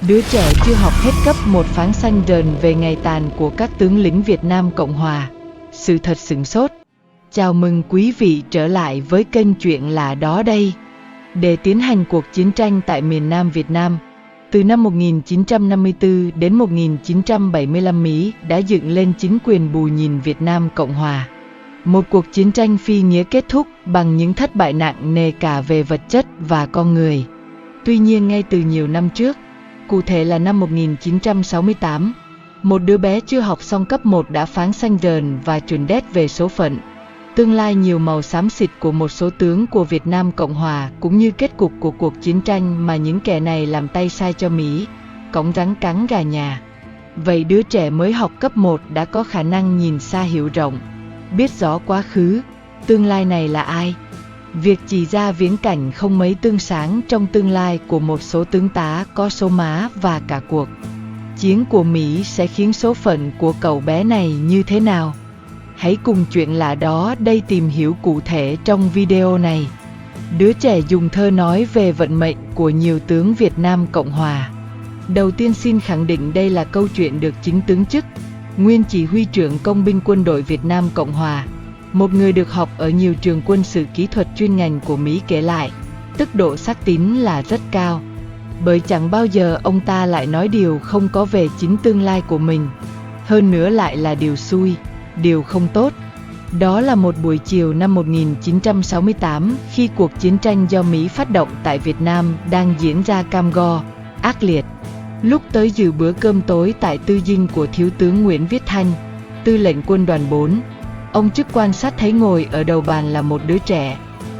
Đứa trẻ chưa học hết cấp 1 phán xanh rờn về ngày tàn của các tướng lĩnh Việt Nam Cộng Hòa. Sự thật sửng sốt. Chào mừng quý vị trở lại với kênh Chuyện Lạ Đó đây. Để tiến hành cuộc chiến tranh tại miền Nam Việt Nam, từ năm 1954 đến 1975, Mỹ đã dựng lên chính quyền bù nhìn Việt Nam Cộng Hòa. Một cuộc chiến tranh phi nghĩa kết thúc bằng những thất bại nặng nề cả về vật chất và con người. Tuy nhiên ngay từ nhiều năm trước, cụ thể là năm 1968, một đứa bé chưa học xong cấp 1 đã phán xanh rờn và chuẩn đét về số phận, tương lai nhiều màu xám xịt của một số tướng của Việt Nam Cộng Hòa, cũng như kết cục của cuộc chiến tranh mà những kẻ này làm tay sai cho Mỹ, cõng rắn cắn gà nhà. Vậy đứa trẻ mới học cấp 1 đã có khả năng nhìn xa hiểu rộng, biết rõ quá khứ, tương lai này là ai? Việc chỉ ra viễn cảnh không mấy tươi sáng trong tương lai của một số tướng tá có số má và cả cuộc chiến của Mỹ sẽ khiến số phận của cậu bé này như thế nào? Hãy cùng Chuyện Lạ Đó đây tìm hiểu cụ thể trong video này. Đứa trẻ dùng thơ nói về vận mệnh của nhiều tướng Việt Nam Cộng Hòa. Đầu tiên xin khẳng định đây là câu chuyện được chính tướng Chức, nguyên chỉ huy trưởng công binh quân đội Việt Nam Cộng Hòa, một người được học ở nhiều trường quân sự kỹ thuật chuyên ngành của Mỹ kể lại, tức độ xác tín là rất cao. Bởi chẳng bao giờ ông ta lại nói điều không có về chính tương lai của mình, hơn nữa lại là điều xui, điều không tốt. Đó là một buổi chiều năm 1968 khi cuộc chiến tranh do Mỹ phát động tại Việt Nam đang diễn ra cam go, ác liệt. Lúc tới dự bữa cơm tối tại tư dinh của Thiếu tướng Nguyễn Viết Thanh, tư lệnh quân đoàn 4, ông Chức quan sát thấy ngồi ở đầu bàn là một đứa trẻ.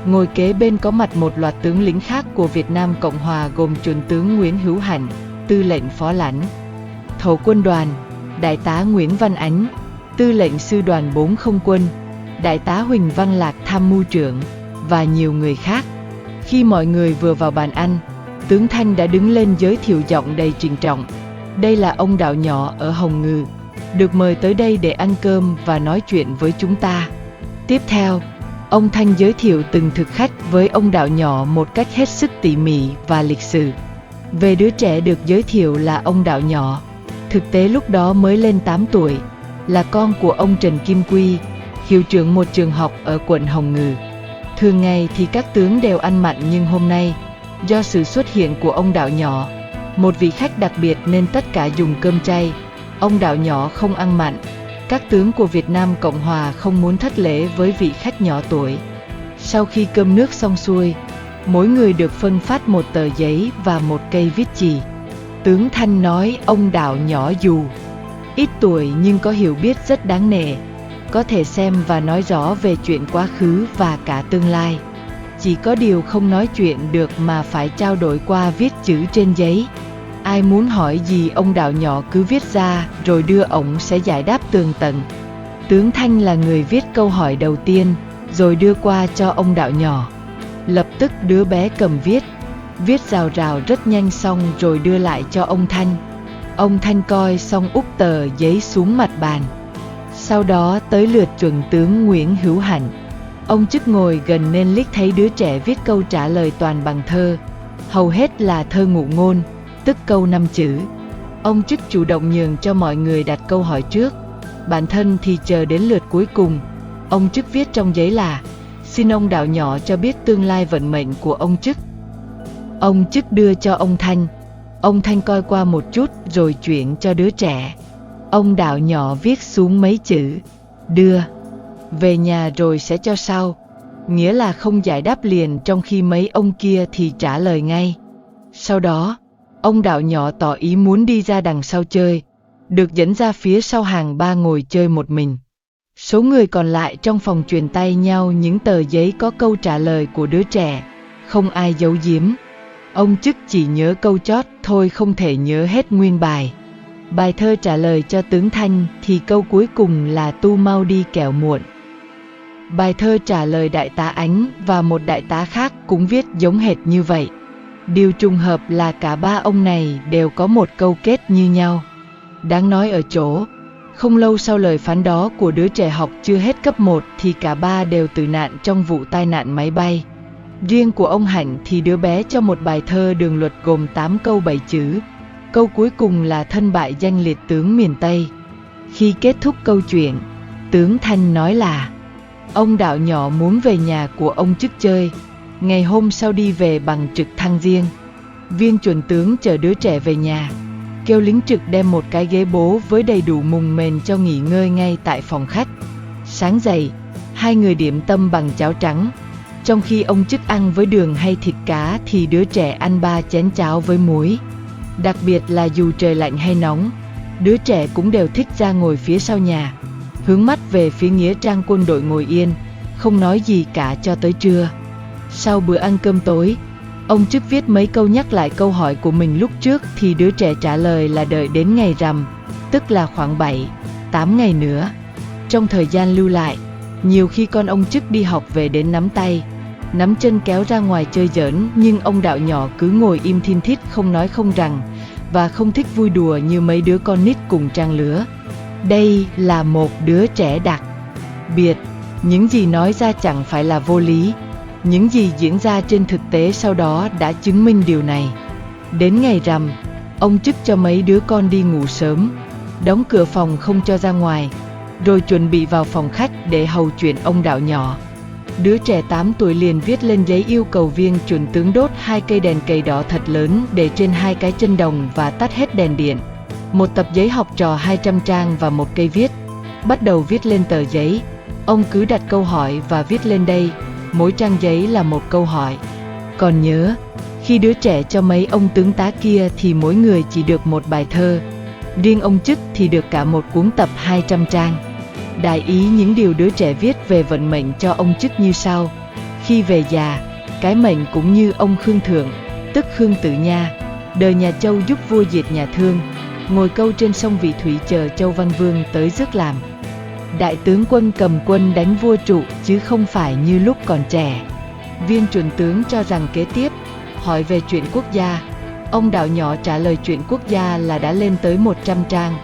Ngồi kế bên có mặt một loạt tướng lĩnh khác của Việt Nam Cộng Hòa gồm chuẩn tướng Nguyễn Hữu Hạnh, tư lệnh phó lãnh thổ quân đoàn, đại tá Nguyễn Văn Ánh, tư lệnh sư đoàn 4 không quân, đại tá Huỳnh Văn Lạc tham mưu trưởng, và nhiều người khác. Khi mọi người vừa vào bàn ăn, tướng Thanh đã đứng lên giới thiệu giọng đầy trịnh trọng. Đây là ông Đạo Nhỏ ở Hồng Ngự, được mời tới đây để ăn cơm và nói chuyện với chúng ta. Tiếp theo, ông Thanh giới thiệu từng thực khách với ông Đạo Nhỏ một cách hết sức tỉ mỉ và lịch sự. Về đứa trẻ được giới thiệu là ông Đạo Nhỏ, thực tế lúc đó mới lên 8 tuổi, là con của ông Trần Kim Quy, hiệu trưởng một trường học ở quận Hồng Ngự. Thường ngày thì các tướng đều ăn mặn, nhưng hôm nay, do sự xuất hiện của ông Đạo Nhỏ, một vị khách đặc biệt nên tất cả dùng cơm chay. Ông Đạo Nhỏ không ăn mặn. Các tướng của Việt Nam Cộng Hòa không muốn thất lễ với vị khách nhỏ tuổi. Sau khi cơm nước xong xuôi, mỗi người được phân phát một tờ giấy và một cây viết chì. Tướng Thanh nói ông Đạo Nhỏ dù ít tuổi nhưng có hiểu biết rất đáng nể, có thể xem và nói rõ về chuyện quá khứ và cả tương lai. Chỉ có điều không nói chuyện được mà phải trao đổi qua viết chữ trên giấy. Ai muốn hỏi gì ông Đạo Nhỏ cứ viết ra rồi đưa ổng sẽ giải đáp tường tận. Tướng Thanh là người viết câu hỏi đầu tiên, rồi đưa qua cho ông Đạo Nhỏ. Lập tức đứa bé cầm viết rào rào rất nhanh xong rồi đưa lại cho ông Thanh. Ông Thanh coi xong úp tờ giấy xuống mặt bàn. Sau đó tới lượt chuẩn tướng Nguyễn Hữu Hạnh. Ông Chức ngồi gần nên liếc thấy đứa trẻ viết câu trả lời toàn bằng thơ, hầu hết là thơ ngụ ngôn, tức câu 5 chữ. Ông Chức chủ động nhường cho mọi người đặt câu hỏi trước, bản thân thì chờ đến lượt cuối cùng. Ông Chức viết trong giấy là: xin ông Đạo Nhỏ cho biết tương lai vận mệnh của ông Chức. Ông Chức đưa cho ông Thanh. Ông Thanh coi qua một chút rồi chuyển cho đứa trẻ. Ông Đạo Nhỏ viết xuống mấy chữ: đưa về nhà rồi sẽ cho sau, nghĩa là không giải đáp liền, trong khi mấy ông kia thì trả lời ngay. Sau đó, ông Đạo Nhỏ tỏ ý muốn đi ra đằng sau chơi, được dẫn ra phía sau hàng 3 ngồi chơi một mình. Số người còn lại trong phòng truyền tay nhau những tờ giấy có câu trả lời của đứa trẻ, không ai giấu giếm. Ông Chức chỉ nhớ câu chót thôi, không thể nhớ hết nguyên bài. Bài thơ trả lời cho tướng Thanh thì câu cuối cùng là tu mau đi kẻo muộn. Bài thơ trả lời đại tá Ánh và một đại tá khác cũng viết giống hệt như vậy. Điều trùng hợp là cả ba ông này đều có một câu kết như nhau. Đáng nói ở chỗ, không lâu sau lời phán đó của đứa trẻ học chưa hết cấp 1 thì cả ba đều tử nạn trong vụ tai nạn máy bay. Riêng của ông Hạnh thì đứa bé cho một bài thơ đường luật gồm 8 câu 7 chữ. Câu cuối cùng là thân bại danh liệt tướng miền Tây. Khi kết thúc câu chuyện, tướng Thanh nói là ông Đạo nhỏ muốn về nhà của ông Chức chơi, ngày hôm sau đi về bằng trực thăng riêng. Viên chuẩn tướng chở đứa trẻ về nhà, kêu lính trực đem một cái ghế bố với đầy đủ mùng mền cho nghỉ ngơi ngay tại phòng khách. Sáng dậy, hai người điểm tâm bằng cháo trắng. Trong khi ông Chức ăn với đường hay thịt cá thì đứa trẻ ăn 3 chén cháo với muối. Đặc biệt là dù trời lạnh hay nóng, đứa trẻ cũng đều thích ra ngồi phía sau nhà, hướng mắt về phía nghĩa trang quân đội ngồi yên, không nói gì cả cho tới trưa. Sau bữa ăn cơm tối, ông Chức viết mấy câu nhắc lại câu hỏi của mình lúc trước thì đứa trẻ trả lời là đợi đến ngày rằm, tức là khoảng 7-8 ngày nữa. Trong thời gian lưu lại, nhiều khi con ông Chức đi học về đến nắm tay, nắm chân kéo ra ngoài chơi giỡn, nhưng ông Đạo nhỏ cứ ngồi im thin thít không nói không rằng, và không thích vui đùa như mấy đứa con nít cùng trang lứa. Đây là một đứa trẻ đặc biệt, những gì nói ra chẳng phải là vô lý. Những gì diễn ra trên thực tế sau đó đã chứng minh điều này. Đến ngày rằm, ông Chức cho mấy đứa con đi ngủ sớm, đóng cửa phòng không cho ra ngoài, rồi chuẩn bị vào phòng khách để hầu chuyện ông Đạo nhỏ. Đứa trẻ 8 tuổi liền viết lên giấy yêu cầu viên chuẩn tướng đốt 2 cây đèn cầy đỏ thật lớn để trên 2 cái chân đồng và tắt hết đèn điện. Một tập giấy học trò 200 trang và một cây viết. Bắt đầu viết lên tờ giấy, ông cứ đặt câu hỏi và viết lên đây, mỗi trang giấy là một câu hỏi. Còn nhớ, khi đứa trẻ cho mấy ông tướng tá kia thì mỗi người chỉ được một bài thơ, riêng ông Chức thì được cả một cuốn tập 200 trang. Đại ý những điều đứa trẻ viết về vận mệnh cho ông Chức như sau. Khi về già, cái mệnh cũng như ông Khương Thượng, tức Khương Tử Nha, đời nhà Châu giúp vua diệt nhà Thương, ngồi câu trên sông Vị Thủy chờ Châu Văn Vương tới rước làm đại tướng quân cầm quân đánh vua trụ, chứ không phải như lúc còn trẻ. Viên chuẩn tướng cho rằng kế tiếp hỏi về chuyện quốc gia. Ông Đạo nhỏ trả lời chuyện quốc gia là đã lên tới 100 trang.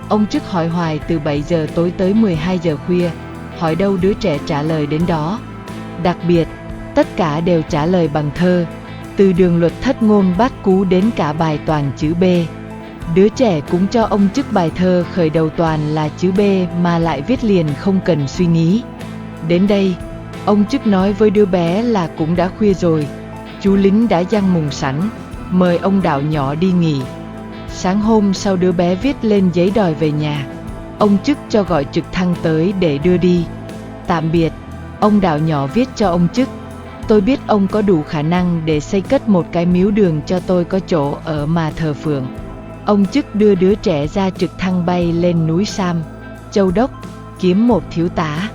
Ông Chức hỏi hoài từ 7 giờ tối tới 12 giờ khuya, hỏi đâu đứa trẻ trả lời đến đó. Đặc biệt, tất cả đều trả lời bằng thơ, từ đường luật thất ngôn bát cú đến cả bài toàn chữ B. Đứa trẻ cũng cho ông Chức bài thơ khởi đầu toàn là chữ B mà lại viết liền không cần suy nghĩ. Đến đây, ông Chức nói với đứa bé là cũng đã khuya rồi, chú lính đã giăng mùng sẵn, mời ông Đạo nhỏ đi nghỉ. Sáng hôm sau đứa bé viết lên giấy đòi về nhà. Ông Chức cho gọi trực thăng tới để đưa đi. Tạm biệt, ông Đạo nhỏ viết cho ông Chức: tôi biết ông có đủ khả năng để xây cất một cái miếu đường cho tôi có chỗ ở mà thờ phượng. Ông Chức đưa đứa trẻ ra trực thăng bay lên núi Sam, Châu Đốc, kiếm một thiếu tá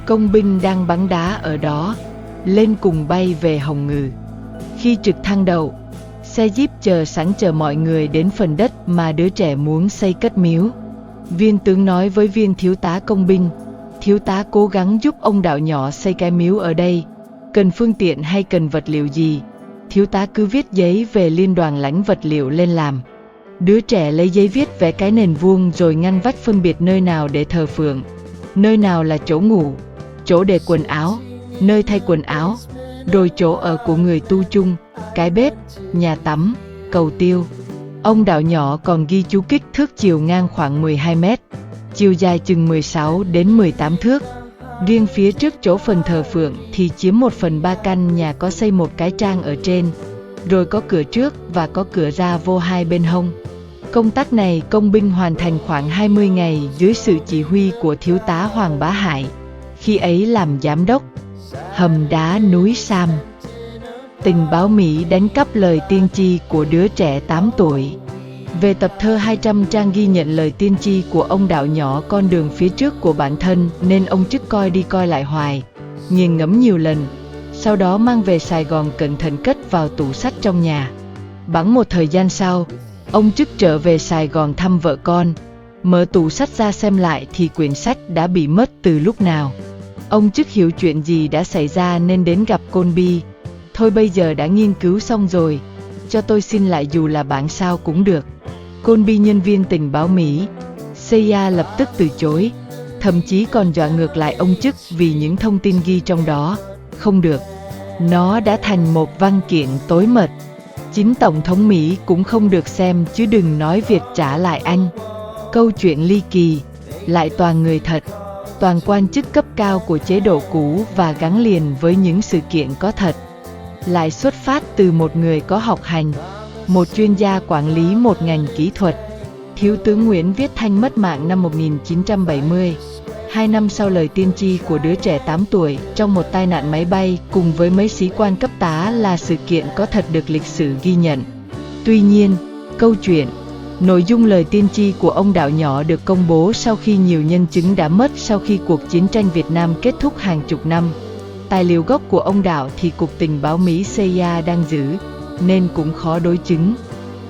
công binh đang bắn đá ở đó, lên cùng bay về Hồng Ngự. Khi trực thăng đậu, xe jeep chờ sẵn chờ mọi người đến phần đất mà đứa trẻ muốn xây cất miếu. Viên tướng nói với viên thiếu tá công binh: thiếu tá cố gắng giúp ông Đạo nhỏ xây cái miếu ở đây, cần phương tiện hay cần vật liệu gì, thiếu tá cứ viết giấy về liên đoàn lãnh vật liệu lên làm. Đứa trẻ lấy giấy viết vẽ cái nền vuông rồi ngăn vách phân biệt nơi nào để thờ phượng, nơi nào là chỗ ngủ, chỗ để quần áo, nơi thay quần áo, rồi chỗ ở của người tu chung, cái bếp, nhà tắm, cầu tiêu. Ông Đạo nhỏ còn ghi chú kích thước chiều ngang khoảng 12 mét, chiều dài chừng 16 đến 18 thước. Riêng phía trước chỗ phần thờ phượng thì chiếm 1/3 căn nhà, có xây một cái trang ở trên, rồi có cửa trước và có cửa ra vô hai bên hông. Công tác này công binh hoàn thành khoảng 20 ngày dưới sự chỉ huy của thiếu tá Hoàng Bá Hải, khi ấy làm giám đốc hầm đá núi Sam. Tình báo Mỹ đánh cắp lời tiên tri của đứa trẻ 8 tuổi. Về tập thơ 200 trang ghi nhận lời tiên tri của ông Đạo nhỏ con đường phía trước của bản thân, nên ông Chức coi đi coi lại hoài, nghiền ngẫm nhiều lần, sau đó mang về Sài Gòn cẩn thận cất vào tủ sách trong nhà. Bẵng một thời gian sau, ông Chức trở về Sài Gòn thăm vợ con, mở tủ sách ra xem lại thì quyển sách đã bị mất từ lúc nào. Ông Chức hiểu chuyện gì đã xảy ra nên đến gặp Côn Bi. Thôi bây giờ đã nghiên cứu xong rồi, cho tôi xin lại dù là bản sao cũng được. Côn Bi, nhân viên tình báo Mỹ, CIA, lập tức từ chối, thậm chí còn dọa ngược lại ông Chức vì những thông tin ghi trong đó. Không được, nó đã thành một văn kiện tối mật. Chính Tổng thống Mỹ cũng không được xem chứ đừng nói việc trả lại anh. Câu chuyện ly kỳ, lại toàn người thật, toàn quan chức cấp cao của chế độ cũ và gắn liền với những sự kiện có thật. Lại xuất phát từ một người có học hành, một chuyên gia quản lý một ngành kỹ thuật. Thiếu tướng Nguyễn Viết Thanh mất mạng năm 1970, 2 năm sau lời tiên tri của đứa trẻ 8 tuổi trong một tai nạn máy bay cùng với mấy sĩ quan cấp tá là sự kiện có thật được lịch sử ghi nhận. Tuy nhiên, câu chuyện, nội dung lời tiên tri của ông Đạo nhỏ được công bố sau khi nhiều nhân chứng đã mất sau khi cuộc chiến tranh Việt Nam kết thúc hàng chục năm. Tài liệu gốc của ông Đạo thì Cục Tình báo Mỹ CIA đang giữ, nên cũng khó đối chứng.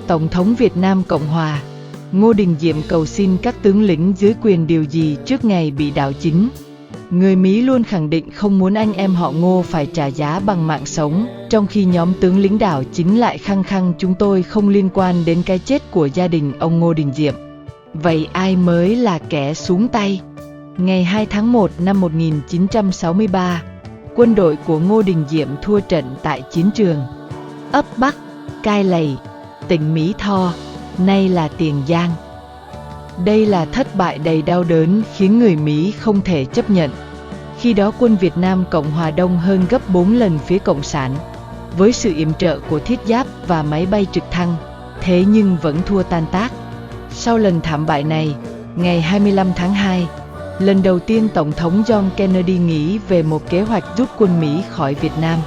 Tổng thống Việt Nam Cộng Hòa Ngô Đình Diệm cầu xin các tướng lĩnh dưới quyền điều gì trước ngày bị đảo chính. Người Mỹ luôn khẳng định không muốn anh em họ Ngô phải trả giá bằng mạng sống, trong khi nhóm tướng lĩnh đảo chính lại khăng khăng chúng tôi không liên quan đến cái chết của gia đình ông Ngô Đình Diệm. Vậy ai mới là kẻ xuống tay? Ngày 2 tháng 1 năm 1963, quân đội của Ngô Đình Diệm thua trận tại chiến trường ấp Bắc, Cai Lậy, tỉnh Mỹ Tho, nay là Tiền Giang. Đây là thất bại đầy đau đớn khiến người Mỹ không thể chấp nhận. Khi đó quân Việt Nam Cộng Hòa đông hơn gấp 4 lần phía Cộng sản, với sự yểm trợ của thiết giáp và máy bay trực thăng, thế nhưng vẫn thua tan tác. Sau lần thảm bại này, ngày 25 tháng 2, lần đầu tiên Tổng thống John Kennedy nghĩ về một kế hoạch rút quân Mỹ khỏi Việt Nam.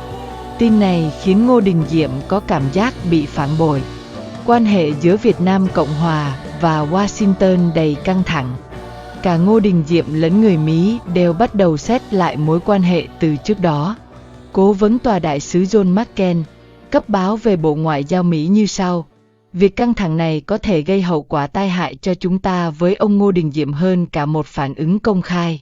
Tin này khiến Ngô Đình Diệm có cảm giác bị phản bội. Quan hệ giữa Việt Nam Cộng Hòa và Washington đầy căng thẳng. Cả Ngô Đình Diệm lẫn người Mỹ đều bắt đầu xét lại mối quan hệ từ trước đó. Cố vấn tòa đại sứ John McCain cấp báo về Bộ Ngoại giao Mỹ như sau: việc căng thẳng này có thể gây hậu quả tai hại cho chúng ta với ông Ngô Đình Diệm hơn cả một phản ứng công khai.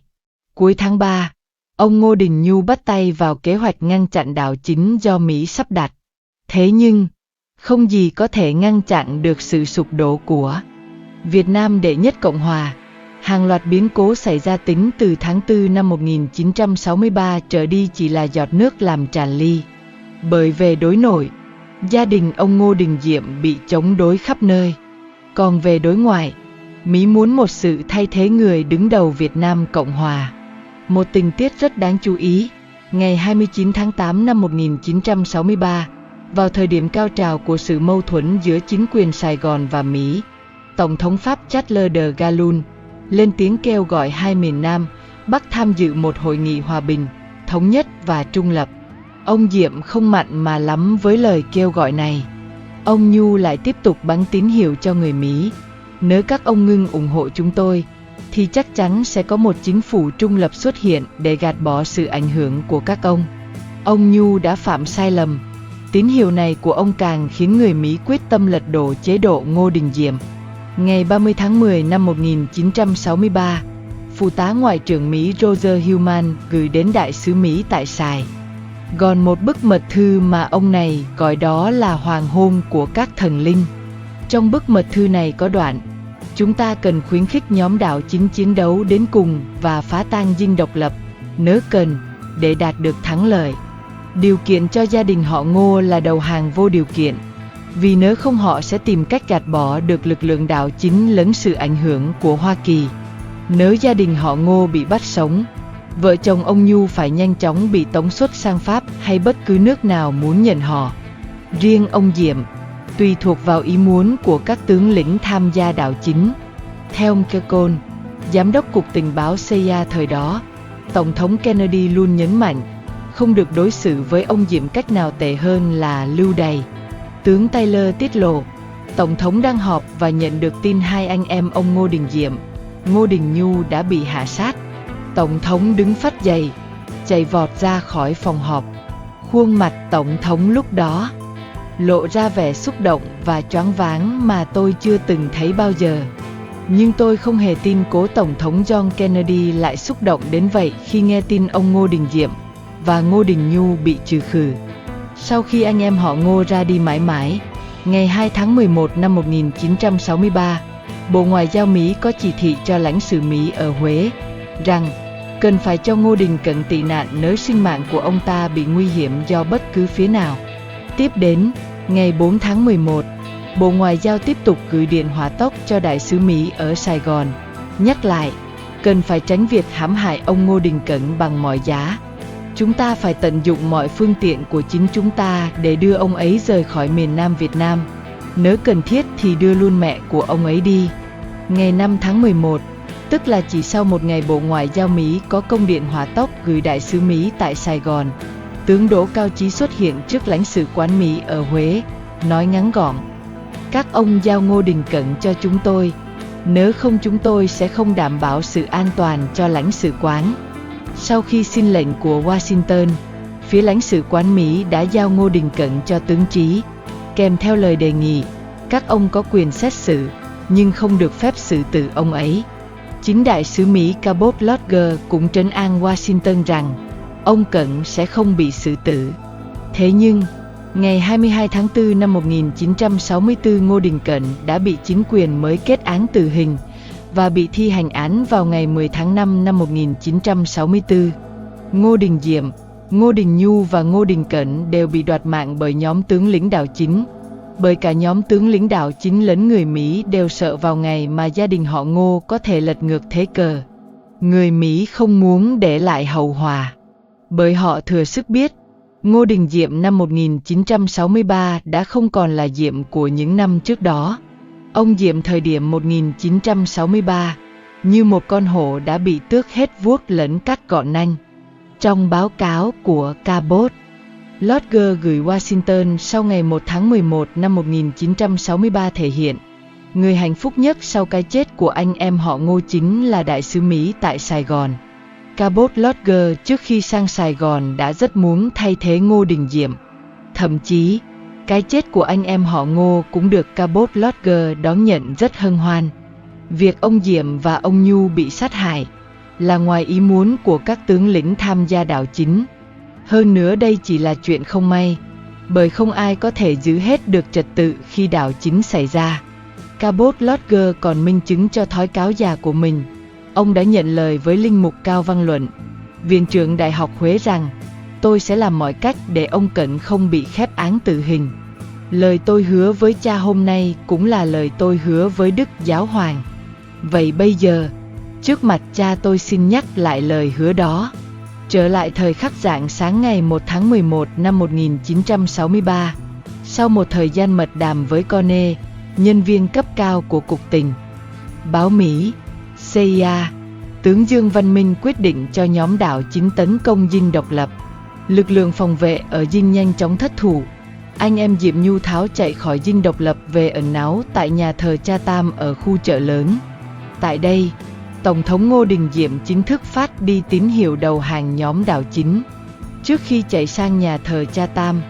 Cuối tháng 3, ông Ngô Đình Nhu bắt tay vào kế hoạch ngăn chặn đảo chính do Mỹ sắp đặt. Thế nhưng, không gì có thể ngăn chặn được sự sụp đổ của Việt Nam đệ nhất Cộng Hòa. Hàng loạt biến cố xảy ra tính từ tháng 4 năm 1963 trở đi chỉ là giọt nước làm tràn ly. Bởi về đối nội, gia đình ông Ngô Đình Diệm bị chống đối khắp nơi. Còn về đối ngoại, Mỹ muốn một sự thay thế người đứng đầu Việt Nam Cộng Hòa. Một tình tiết rất đáng chú ý, ngày 29 tháng 8 năm 1963, vào thời điểm cao trào của sự mâu thuẫn giữa chính quyền Sài Gòn và Mỹ, Tổng thống Pháp Charles de Gaulle lên tiếng kêu gọi hai miền Nam, Bắc tham dự một hội nghị hòa bình, thống nhất và trung lập. Ông Diệm không mặn mà lắm với lời kêu gọi này. Ông Nhu lại tiếp tục bắn tín hiệu cho người Mỹ: nếu các ông ngưng ủng hộ chúng tôi, thì chắc chắn sẽ có một chính phủ trung lập xuất hiện để gạt bỏ sự ảnh hưởng của các ông. Ông Nhu đã phạm sai lầm. Tín hiệu này của ông càng khiến người Mỹ quyết tâm lật đổ chế độ Ngô Đình Diệm. Ngày 30 tháng 10 năm 1963, Phụ tá Ngoại trưởng Mỹ Roger Hillman gửi đến Đại sứ Mỹ tại Sài Gòn một bức mật thư mà ông này gọi đó là hoàng hôn của các thần linh. Trong bức mật thư này có đoạn: chúng ta cần khuyến khích nhóm đảo chính chiến đấu đến cùng và phá tan dinh độc lập, nếu cần, để đạt được thắng lợi. Điều kiện cho gia đình họ Ngô là đầu hàng vô điều kiện, vì nếu không họ sẽ tìm cách gạt bỏ được lực lượng đảo chính lẫn sự ảnh hưởng của Hoa Kỳ. Nếu gia đình họ Ngô bị bắt sống, vợ chồng ông Nhu phải nhanh chóng bị tống xuất sang Pháp hay bất cứ nước nào muốn nhận họ. Riêng ông Diệm, tùy thuộc vào ý muốn của các tướng lĩnh tham gia đảo chính. Theo ông Kekon, giám đốc Cục Tình báo CIA thời đó, Tổng thống Kennedy luôn nhấn mạnh không được đối xử với ông Diệm cách nào tệ hơn là lưu đày. Tướng Taylor tiết lộ, Tổng thống đang họp và nhận được tin hai anh em ông Ngô Đình Diệm, Ngô Đình Nhu đã bị hạ sát. Tổng thống đứng phắt dậy, chạy vọt ra khỏi phòng họp. Khuôn mặt Tổng thống lúc đó lộ ra vẻ xúc động và choáng váng mà tôi chưa từng thấy bao giờ. Nhưng tôi không hề tin cố Tổng thống John Kennedy lại xúc động đến vậy khi nghe tin ông Ngô Đình Diệm và Ngô Đình Nhu bị trừ khử. Sau khi anh em họ Ngô ra đi mãi mãi, ngày 2 tháng 11 năm 1963, Bộ Ngoại giao Mỹ có chỉ thị cho lãnh sự Mỹ ở Huế rằng cần phải cho Ngô Đình Cận tị nạn nếu sinh mạng của ông ta bị nguy hiểm do bất cứ phía nào. Tiếp đến, Ngày 4 tháng 11, Bộ Ngoại giao tiếp tục gửi điện hỏa tốc cho Đại sứ Mỹ ở Sài Gòn, nhắc lại, cần phải tránh việc hãm hại ông Ngô Đình Cẩn bằng mọi giá. Chúng ta phải tận dụng mọi phương tiện của chính chúng ta để đưa ông ấy rời khỏi miền Nam Việt Nam. Nếu cần thiết thì đưa luôn mẹ của ông ấy đi. Ngày 5 tháng 11, tức là chỉ sau một ngày, Bộ Ngoại giao Mỹ có công điện hỏa tốc gửi Đại sứ Mỹ tại Sài Gòn. Tướng Đỗ Cao Chí xuất hiện trước lãnh sự quán Mỹ ở Huế, nói ngắn gọn: các ông giao Ngô Đình Cẩn cho chúng tôi, nếu không chúng tôi sẽ không đảm bảo sự an toàn cho lãnh sự quán. Sau khi xin lệnh của Washington, phía lãnh sự quán Mỹ đã giao Ngô Đình Cẩn cho tướng Chí, kèm theo lời đề nghị, các ông có quyền xét xử, nhưng không được phép xử tử ông ấy. Chính Đại sứ Mỹ Cabot Lodge cũng trấn an Washington rằng, ông Cẩn sẽ không bị xử tử. Thế nhưng, ngày 22 tháng 4 năm 1964, Ngô Đình Cẩn đã bị chính quyền mới kết án tử hình và bị thi hành án vào ngày 10 tháng 5 năm 1964. Ngô Đình Diệm, Ngô Đình Nhu và Ngô Đình Cẩn đều bị đoạt mạng bởi nhóm tướng lĩnh đảo chính. Bởi cả nhóm tướng lĩnh đảo chính lẫn người Mỹ đều sợ vào ngày mà gia đình họ Ngô có thể lật ngược thế cờ. Người Mỹ không muốn để lại hậu họa, bởi họ thừa sức biết, Ngô Đình Diệm năm 1963 đã không còn là Diệm của những năm trước đó. Ông Diệm thời điểm 1963, như một con hổ đã bị tước hết vuốt lẫn cắt gọn nanh. Trong báo cáo của Cabot Lodge gửi Washington sau ngày 1 tháng 11 năm 1963 thể hiện, người hạnh phúc nhất sau cái chết của anh em họ Ngô chính là Đại sứ Mỹ tại Sài Gòn. Cabot Lodge trước khi sang Sài Gòn đã rất muốn thay thế Ngô Đình Diệm. Thậm chí, cái chết của anh em họ Ngô cũng được Cabot Lodge đón nhận rất hân hoan. Việc ông Diệm và ông Nhu bị sát hại là ngoài ý muốn của các tướng lĩnh tham gia đảo chính. Hơn nữa đây chỉ là chuyện không may, bởi không ai có thể giữ hết được trật tự khi đảo chính xảy ra. Cabot Lodge còn minh chứng cho thói cáo già của mình. Ông đã nhận lời với linh mục Cao Văn Luận, viện trưởng Đại học Huế rằng, tôi sẽ làm mọi cách để ông Cẩn không bị khép án tử hình. Lời tôi hứa với cha hôm nay cũng là lời tôi hứa với Đức Giáo Hoàng. Vậy bây giờ, trước mặt cha tôi xin nhắc lại lời hứa đó. Trở lại thời khắc rạng sáng ngày 1 tháng 11 năm 1963, sau một thời gian mật đàm với Corne, nhân viên cấp cao của Cục Tình báo Mỹ, CIA, tướng Dương Văn Minh quyết định cho nhóm đảo chính tấn công dinh độc lập. Lực lượng phòng vệ ở dinh nhanh chóng thất thủ. Anh em Diệm Nhu tháo chạy khỏi dinh độc lập về ẩn náu tại nhà thờ Cha Tam ở khu chợ lớn. Tại đây, Tổng thống Ngô Đình Diệm chính thức phát đi tín hiệu đầu hàng nhóm đảo chính. Trước khi chạy sang nhà thờ Cha Tam,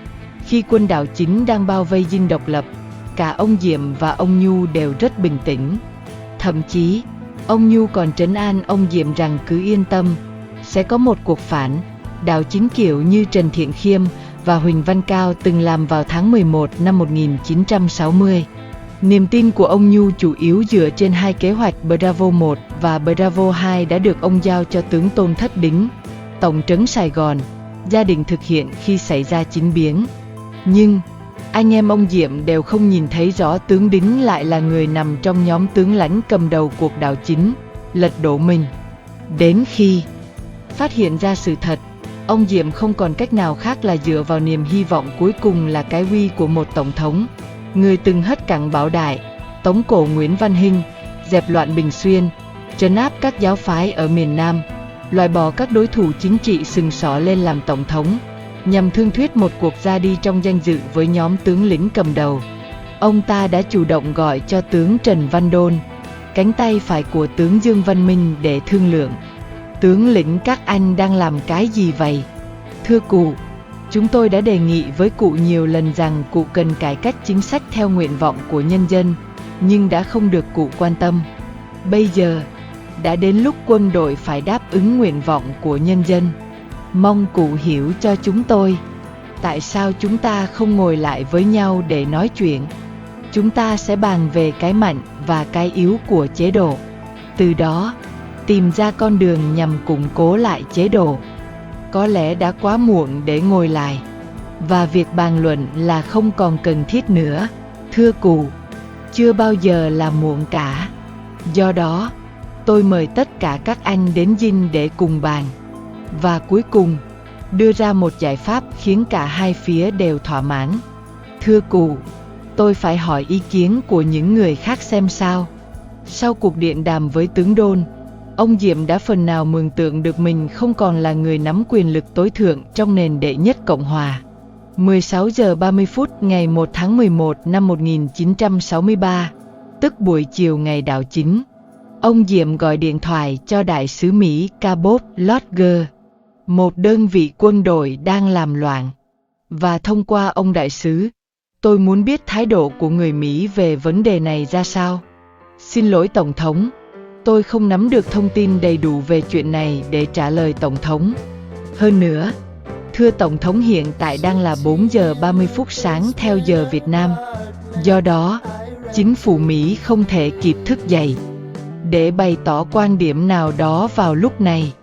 khi quân đảo chính đang bao vây dinh độc lập, cả ông Diệm và ông Nhu đều rất bình tĩnh. Thậm chí, ông Nhu còn trấn an ông Diệm rằng cứ yên tâm, sẽ có một cuộc phản, đảo chính kiểu như Trần Thiện Khiêm và Huỳnh Văn Cao từng làm vào tháng 11 năm 1960. Niềm tin của ông Nhu chủ yếu dựa trên hai kế hoạch Bravo 1 và Bravo 2 đã được ông giao cho tướng Tôn Thất Đính, tổng trấn Sài Gòn, gia đình thực hiện khi xảy ra chính biến. Nhưng, anh em ông Diệm đều không nhìn thấy rõ tướng Đính lại là người nằm trong nhóm tướng lãnh cầm đầu cuộc đảo chính, lật đổ mình. Đến khi phát hiện ra sự thật, ông Diệm không còn cách nào khác là dựa vào niềm hy vọng cuối cùng là cái uy của một tổng thống, người từng hất cẳng Bảo Đại, tống cổ Nguyễn Văn Hinh, dẹp loạn Bình Xuyên, trấn áp các giáo phái ở miền Nam, loại bỏ các đối thủ chính trị sừng sỏ lên làm tổng thống, nhằm thương thuyết một cuộc ra đi trong danh dự với nhóm tướng lĩnh cầm đầu. Ông ta đã chủ động gọi cho tướng Trần Văn Đôn, cánh tay phải của tướng Dương Văn Minh để thương lượng. Tướng lĩnh các anh đang làm cái gì vậy? Thưa cụ, chúng tôi đã đề nghị với cụ nhiều lần rằng cụ cần cải cách chính sách theo nguyện vọng của nhân dân, nhưng đã không được cụ quan tâm. Bây giờ, đã đến lúc quân đội phải đáp ứng nguyện vọng của nhân dân. Mong cụ hiểu cho chúng tôi. Tại sao chúng ta không ngồi lại với nhau để nói chuyện? Chúng ta sẽ bàn về cái mạnh và cái yếu của chế độ. Từ đó, tìm ra con đường nhằm củng cố lại chế độ. Có lẽ đã quá muộn để ngồi lại. và việc bàn luận là không còn cần thiết nữa. Thưa cụ, chưa bao giờ là muộn cả. Do đó, tôi mời tất cả các anh đến dinh để cùng bàn. Và cuối cùng, đưa ra một giải pháp khiến cả hai phía đều thỏa mãn. Thưa cụ, tôi phải hỏi ý kiến của những người khác xem sao. Sau cuộc điện đàm với tướng Đôn, ông Diệm đã phần nào mường tượng được mình không còn là người nắm quyền lực tối thượng trong nền đệ nhất Cộng hòa. 16 giờ 30 phút ngày 1 tháng 11 năm 1963, tức buổi chiều ngày đảo chính, ông Diệm gọi điện thoại cho đại sứ Mỹ Cabot Lodge, một đơn vị quân đội đang làm loạn. Và thông qua ông đại sứ, tôi muốn biết thái độ của người Mỹ về vấn đề này ra sao. Xin lỗi Tổng thống, tôi không nắm được thông tin đầy đủ về chuyện này để trả lời Tổng thống. Hơn nữa, thưa Tổng thống, hiện tại đang là 4 giờ 30 phút sáng theo giờ Việt Nam. Do đó, chính phủ Mỹ không thể kịp thức dậy để bày tỏ quan điểm nào đó vào lúc này.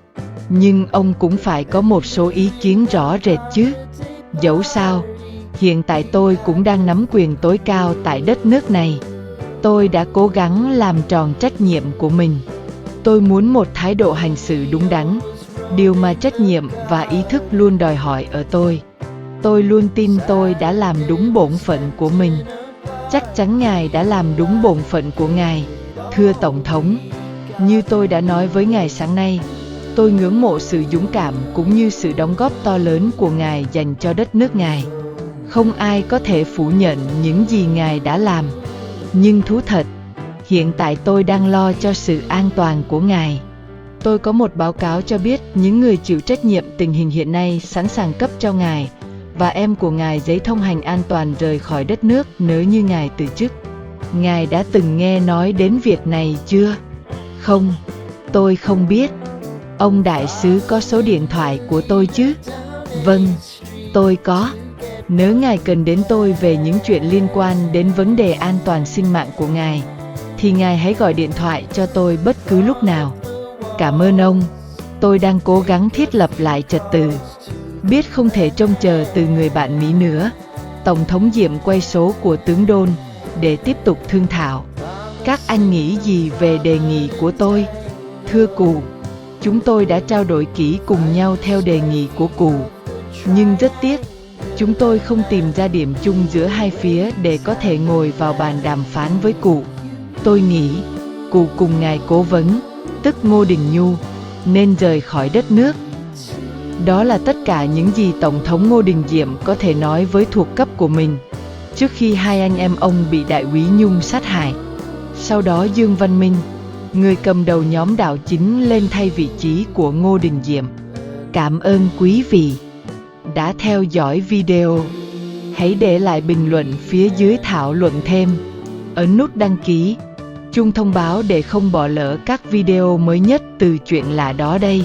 Nhưng ông cũng phải có một số ý kiến rõ rệt chứ. Dẫu sao, hiện tại tôi cũng đang nắm quyền tối cao tại đất nước này. Tôi đã cố gắng làm tròn trách nhiệm của mình. Tôi muốn một thái độ hành xử đúng đắn, điều mà trách nhiệm và ý thức luôn đòi hỏi ở tôi. Tôi luôn tin tôi đã làm đúng bổn phận của mình. Chắc chắn Ngài đã làm đúng bổn phận của Ngài, thưa Tổng thống. Như tôi đã nói với Ngài sáng nay, tôi ngưỡng mộ sự dũng cảm cũng như sự đóng góp to lớn của Ngài dành cho đất nước Ngài. Không ai có thể phủ nhận những gì Ngài đã làm. Nhưng thú thật, hiện tại tôi đang lo cho sự an toàn của Ngài. Tôi có một báo cáo cho biết những người chịu trách nhiệm tình hình hiện nay sẵn sàng cấp cho Ngài và em của Ngài giấy thông hành an toàn rời khỏi đất nước nếu như Ngài từ chức. Ngài đã từng nghe nói đến việc này chưa? Không, tôi không biết. Ông đại sứ có số điện thoại của tôi chứ? Vâng, tôi có. Nếu Ngài cần đến tôi về những chuyện liên quan đến vấn đề an toàn sinh mạng của Ngài, thì Ngài hãy gọi điện thoại cho tôi bất cứ lúc nào. Cảm ơn ông, tôi đang cố gắng thiết lập lại trật tự. Biết không thể trông chờ từ người bạn Mỹ nữa, Tổng thống Diệm quay số của tướng Đôn để tiếp tục thương thảo. Các anh nghĩ gì về đề nghị của tôi? Thưa cụ, chúng tôi đã trao đổi kỹ cùng nhau theo đề nghị của cụ. Nhưng rất tiếc, chúng tôi không tìm ra điểm chung giữa hai phía để có thể ngồi vào bàn đàm phán với cụ. Tôi nghĩ, cụ cùng ngài cố vấn, tức Ngô Đình Nhu, nên rời khỏi đất nước. Đó là tất cả những gì Tổng thống Ngô Đình Diệm có thể nói với thuộc cấp của mình, trước khi hai anh em ông bị Đại úy Nhung sát hại. Sau đó Dương Văn Minh, người cầm đầu nhóm đảo chính, lên thay vị trí của Ngô Đình Diệm. Cảm ơn quý vị đã theo dõi video. Hãy để lại bình luận phía dưới thảo luận thêm. Ấn nút đăng ký, chuông thông báo để không bỏ lỡ các video mới nhất từ Chuyện Lạ Đó Đây.